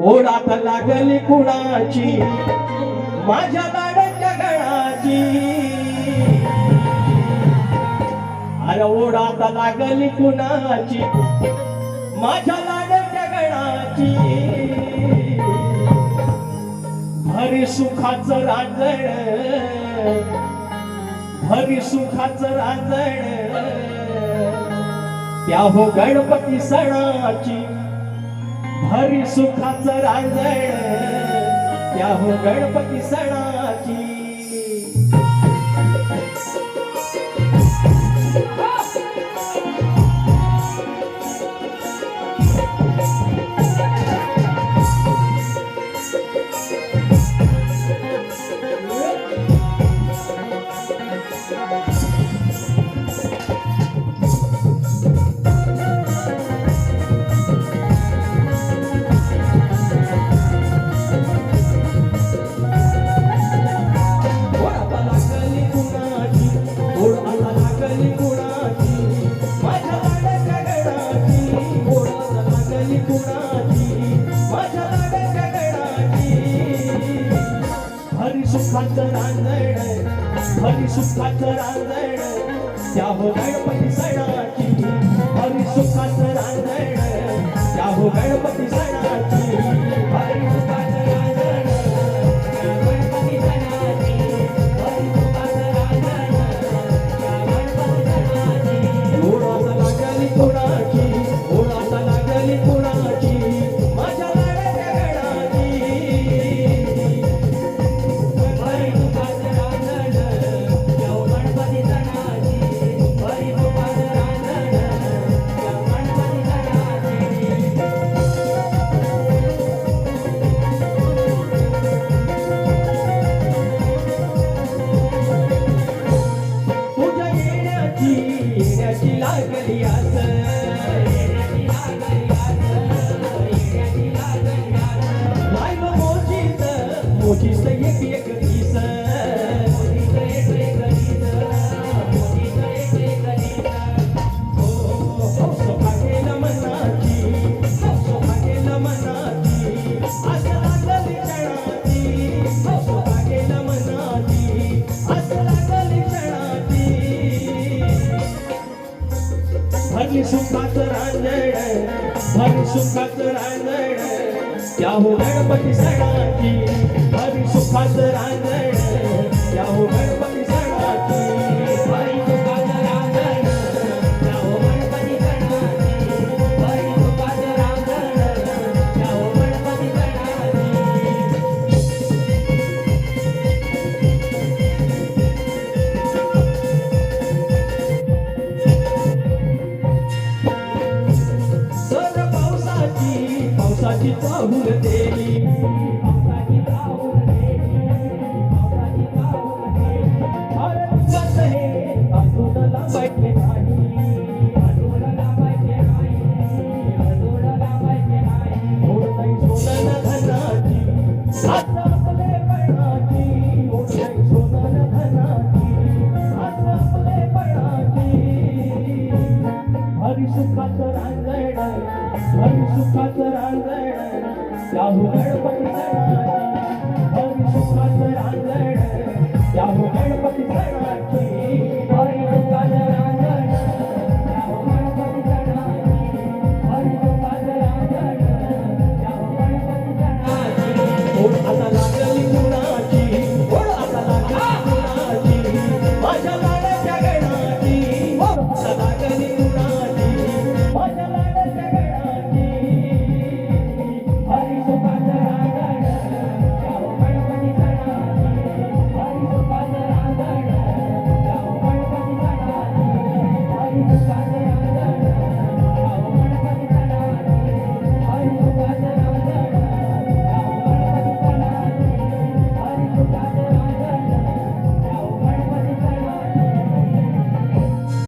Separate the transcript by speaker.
Speaker 1: ओढात लागली कुणाची माझ्या लाडाच्या गणाची, अरे ओढात लागली कुणाची माझ्या लाडाच्या गणाची, हरी सुखाचं रांजण, हरी सुखाचं रांजण त्या हो गणपती सणाची, हरी सुखाचं रांजण त्या हो गणपती सणाची। हरी सुखाचं रांजण, हरी सुखाचं रांजण त्या हो गणपती सणाची, हरी सुखाचं रांजण त्या हो गणपती सणाची, हरी सुखाचं रांजण त्या गणपती सणाची, हरी सुखाचं रांजण त्या गणपती सणाची। ओढात लागली कुणाची, ओढात लागली कुणाची माझ्या लाडाच्या गणाची, येण्याची लागली आस, लायलो मोजीत मोजीत एक एक दिस, सौभाग्याला मनाची, सौभाग्याला मनाची आस लागली क्षणाची, सौभाग्याला मनाची आस लागली क्षणाची। हरी सुखाचं रांजण, हरी सुखाचं रांजण त्या हो गणपती सणाची, हरी सुखाचं रांजण त्या हो गणपती सणाची, हरी सुखाचं रांजण त्या हो गणपती सणाची, हरी सुखाचं रांजण त्या हो गणपती सणाची। पावसाची चाहूल देली, पावसाची चाहूल देली, पावसाची चाहूल देली, अरे दिवस हे अजून लांबायचे नाही, अजून लांबायचे नाही, अजून लांबायचे नाही, ओढ नाही सोनं धनाची आज आपले पणाची, ओढ नाही सोनं धनाची आज आपले पणाची। हरी सुखाचं रांजण, हरी सुखाचं रांजण त्या हो गणपती सणाची, हरी सुखाचं रांजण त्या हो गणपती सणाची।